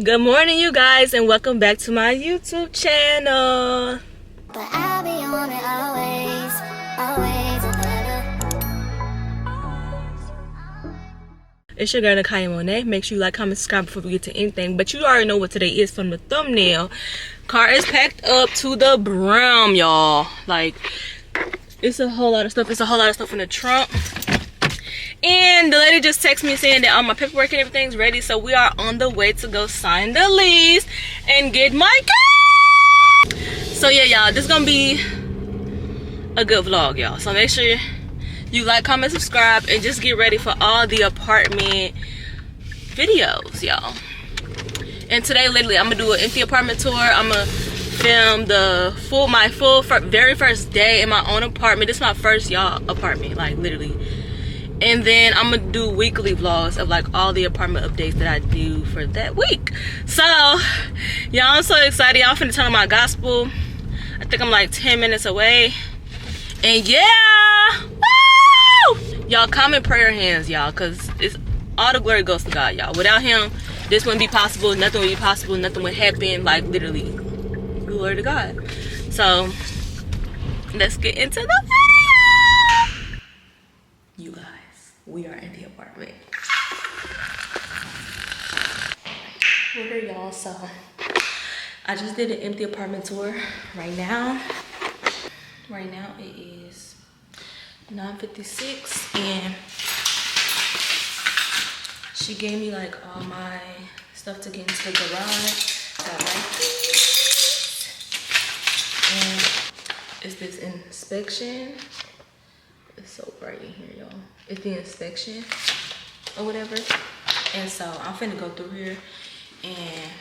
Good morning, you guys, and welcome back to my YouTube channel. But I'll be on it always, always and It's your girl NikhyaMonet. Make sure you like, comment, subscribe before we get to anything. But you already know what today is from the thumbnail. Car is packed up to the brim, y'all. Like, it's a whole lot of stuff. It's a whole lot of stuff in the trunk. And the lady just texted me saying that all my paperwork and everything's ready. So we are on the way to go sign the lease and get my car. So yeah, y'all, this is gonna be a good vlog, y'all. So make sure you like, comment, subscribe, and just get ready for all the apartment videos, y'all. And today, literally, I'm gonna do an empty apartment tour. I'm gonna film my very first day in my own apartment. This is my first, y'all, apartment, like literally. And then I'm gonna do weekly vlogs of like all the apartment updates that I do for that week. So y'all, I'm so excited. Y'all finna tell my gospel. I think I'm like 10 minutes away. And yeah, woo! Y'all, comment prayer hands, y'all, because it's all the glory goes to God, y'all. Without him, this wouldn't be possible. Nothing would be possible. Nothing would happen. Like literally, glory to God. So let's get into the video. You guys, we are in the apartment. We're here, y'all. So I just did an empty apartment tour. Right now it is 9:56, and she gave me like all my stuff to get into the garage. Got like this, and it's this inspection. It's so bright in here, y'all. It's the inspection or whatever. And so I'm finna go through here and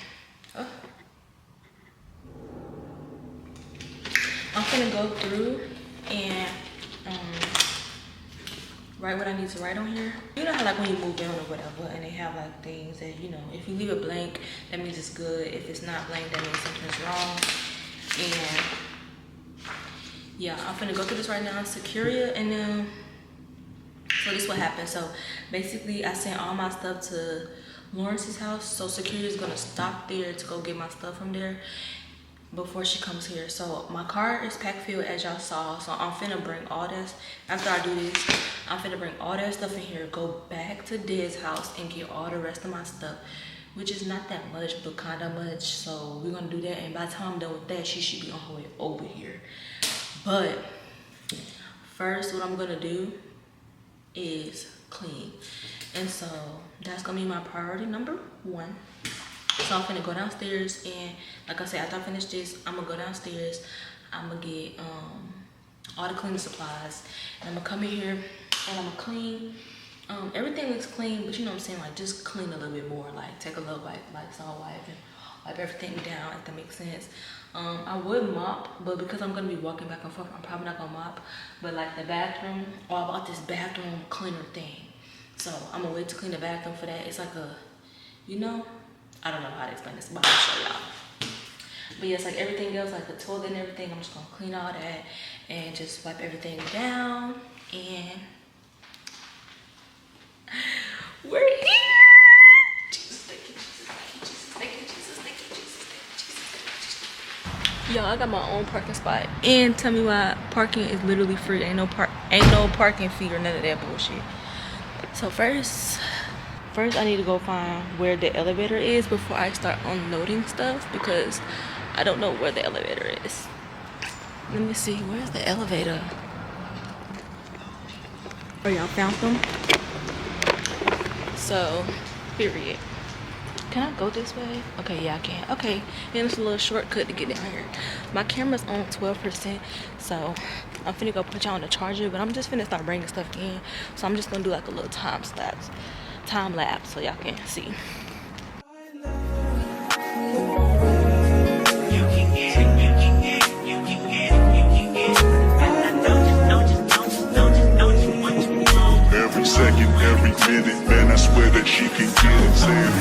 I'm finna go through and write what I need to write on here. You know how like when you move in or whatever and they have like things that, you know, if you leave it blank, that means it's good. If it's not blank, that means something's wrong. And yeah, I'm finna go through this right now, secure it, and then so this is what happened. So basically I sent all my stuff to Lawrence's house, so security is gonna stop there to go get my stuff from there before she comes here. So my car is pack filled, as y'all saw, so I'm finna bring all this. After I do this, I'm finna bring all that stuff in here, go back to Ded's house and get all the rest of my stuff, which is not that much but kind of much. So we're gonna do that, and by the time I'm done with that, she should be on her way over here. But first, what I'm gonna do is clean, and so that's gonna be my priority number one. So I'm gonna go downstairs, and like I said, after I finish this, I'm gonna go downstairs. I'm gonna get all the cleaning supplies, and I'm gonna come in here and I'm gonna clean. Everything looks clean, but you know what I'm saying, like just clean a little bit more, like take a little wipe, like Lysol wipe, and wipe everything down, if that makes sense. I would mop, but because I'm gonna be walking back and forth, I'm probably not gonna mop. But like the bathroom, I bought this bathroom cleaner thing, so I'm gonna wait to clean the bathroom for that. It's like a, you know, I don't know how to explain this, but I'll show y'all. But yes, like everything else, like the toilet and everything, I'm just gonna clean all that and just wipe everything down, and we're here. Jesus, thank you, Jesus, thank you, Jesus, thank you, Jesus, thank you, Jesus, thank you, Jesus, thank you, Jesus. Yo, I got my own parking spot, and tell me why parking is literally free. Ain't no parking fee or none of that bullshit. So first I need to go find where the elevator is before I start unloading stuff, because I don't know where the elevator is. Let me see, where's the elevator? Oh, y'all found them? So, period. Can I go this way? Okay, yeah, I can. Okay, and it's a little shortcut to get down here. My camera's on 12%, so I'm finna go put y'all on the charger, but I'm just finna start bringing stuff in. So I'm just gonna do like a little time lapse so y'all can see. Every second, every minute, man, I swear that she can get it. Saying,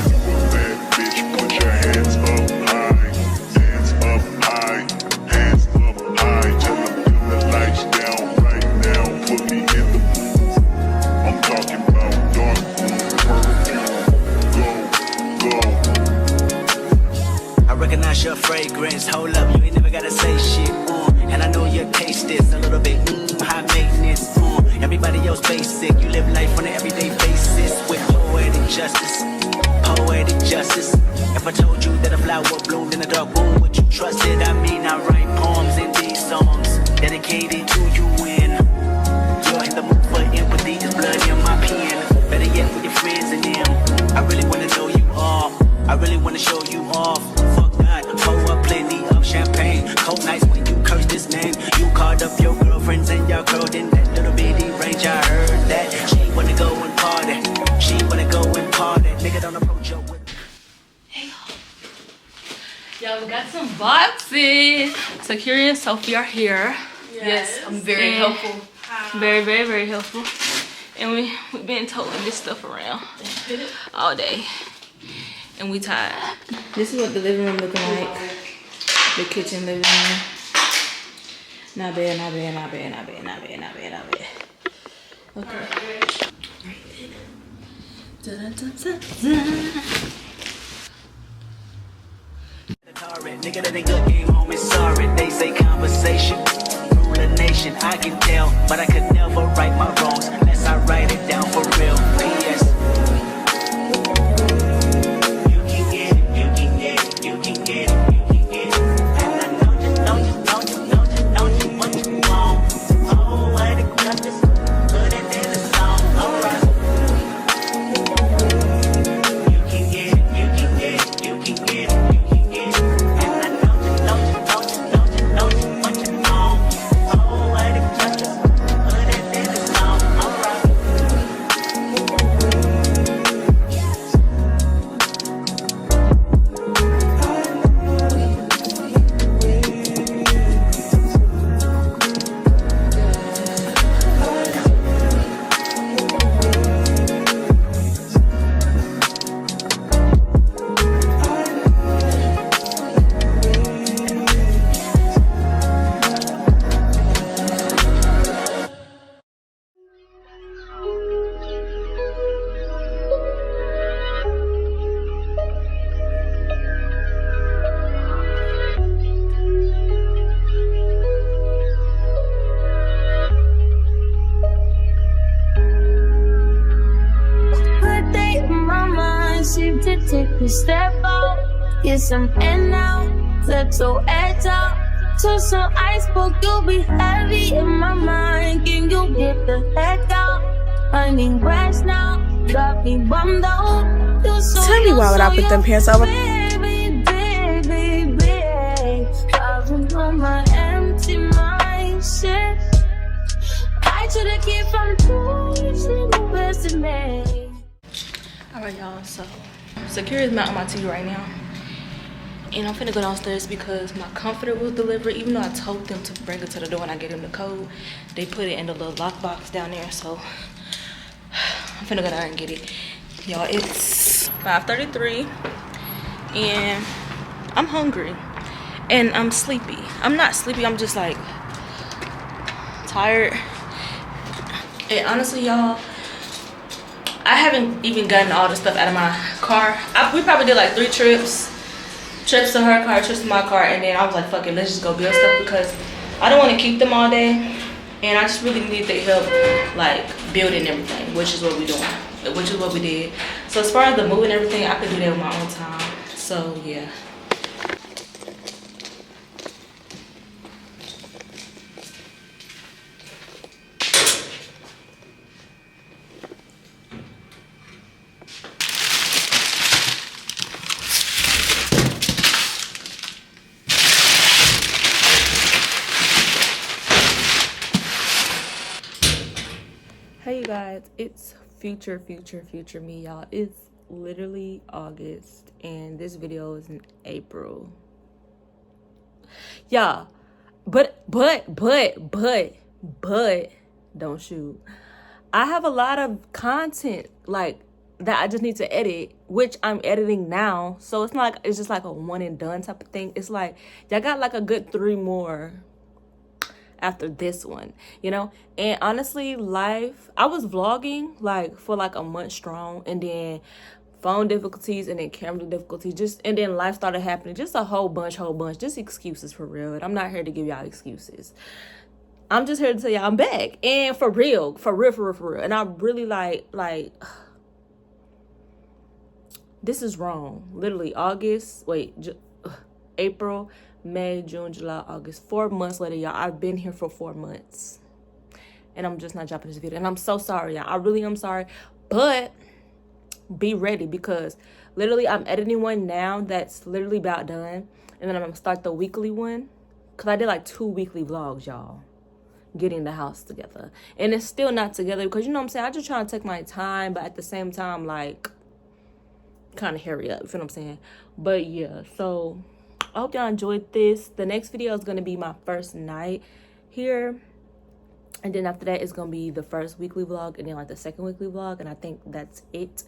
bad bitch, put your hands up high, hands up high, hands up high. Till I put the lights down right now, put me in the mood. I'm talking about dark room, perfume, gold recognize your fragrance. Hold up, you ain't never gotta say shit. And I know your taste is a little bit high maintenance. Everybody else basic. You live life on an everyday basis with poetic justice. Poetic justice. If I told you that a flower bloomed in a dark room, would you trust it? I mean, I write poems in these songs dedicated to you when you're in the mood for empathy. There's blood in my pen. Better yet, with your friends and them. I really wanna know you all. I really wanna show you off. Fuck that, pour up plenty of champagne. Cold nights when you curse this name. You called up your girlfriends and y'all curled in that little bitty range. I heard that she wanna go and party. She wanna go and party. Nigga, don't approach her with. Hey y'all, we got some boxes. Sakura and Sophie are here. Yes, I'm very helpful. Very, very, very helpful. And we've been toting this stuff around all day. And we tired. This is what the living room looking like. The kitchen, living room. Not bad, not bad, not bad, not bad, not bad, not bad, not bad. Okay. Dun, dun, dun, dun, dun. Nigga, that ain't good game, homie, sorry. They say conversation, rule a nation. I can tell, but I could never right my wrongs unless I write it down for real. P.S. You can get it, you can get it, you can get it, you can get it. And I know you, know you, know you, know you, know you, what you want. Oh, what a justice, put it in the song, alright. You can get it, you can get it, you can get it. Take a step out, get some air now, let your edge out. To some iceberg, you'll be heavy in my mind. Can you get the heck out? I need rest now, got me bummed out. Tell me why would I put them pants over? Baby, baby, baby, driving on my empty mind, shit. I should've kept from doing the best of me. Alright y'all, so Sakura is mounting my TV right now. And I'm finna go downstairs because my comforter was delivered. Even though I told them to bring it to the door and I gave them the code, they put it in the little lockbox down there. So I'm finna go down and get it. Y'all, it's 5:33 and I'm hungry and I'm sleepy. I'm not sleepy, I'm just like tired. And honestly, y'all, I haven't even gotten all the stuff out of my car. We probably did like 3 trips to her car, trips to my car, and then I was like, fuck it, let's just go build stuff because I don't want to keep them all day, and I just really need their help like building everything, which is what we doing, which is what we did. So as far as the moving everything, I could do that on my own time. So yeah. Hey you guys, it's future me, y'all. It's literally August and this video is in April. Yeah, but don't shoot. I have a lot of content like that I just need to edit, which I'm editing now. So it's not like it's just like a one and done type of thing. It's like y'all got like a good 3 more after this one, you know. And honestly, life, I was vlogging like for like a month strong, and then phone difficulties and then camera difficulties, and then life started happening, just a whole bunch, just excuses for real. And I'm not here to give y'all excuses. I'm just here to tell y'all I'm back, and for real. And I really like this is wrong. Literally April, May, June, July, August, 4 months later, y'all. I've been here for 4 months, and I'm just not dropping this video, and I'm so sorry, y'all. I really am sorry, but be ready, because literally I'm editing one now that's literally about done, and then I'm gonna start the weekly one, because I did like 2 weekly vlogs, y'all, getting the house together, and it's still not together, because you know what I'm saying, I just trying to take my time, but at the same time, like, kind of hurry up, you feel what I'm saying? But yeah, so I hope y'all enjoyed this. The next video is gonna be my first night here, and then after that it's gonna be the first weekly vlog, and then like the second weekly vlog, and I think that's it.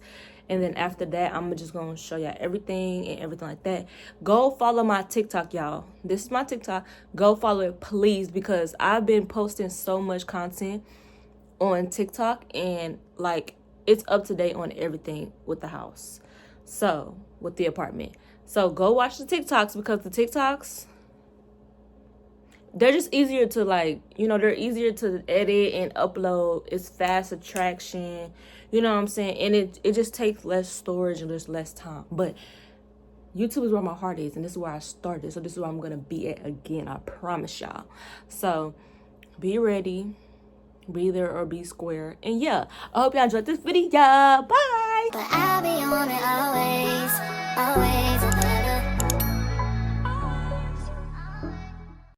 And then after that, I'm just gonna show y'all everything and everything like that. Go follow my TikTok, y'all. This is my TikTok. Go follow it, please, because I've been posting so much content on TikTok, and like it's up to date on everything with the house, so with the apartment. So go watch the TikToks, because the TikToks, they're just easier to, like, you know, they're easier to edit and upload. It's fast attraction, you know what I'm saying? And it just takes less storage and just less time. But YouTube is where my heart is, and this is where I started. So this is where I'm gonna be at again, I promise y'all. So be ready, be there or be square. And yeah, I hope y'all enjoyed this video. Bye. But I'll be on it always, always.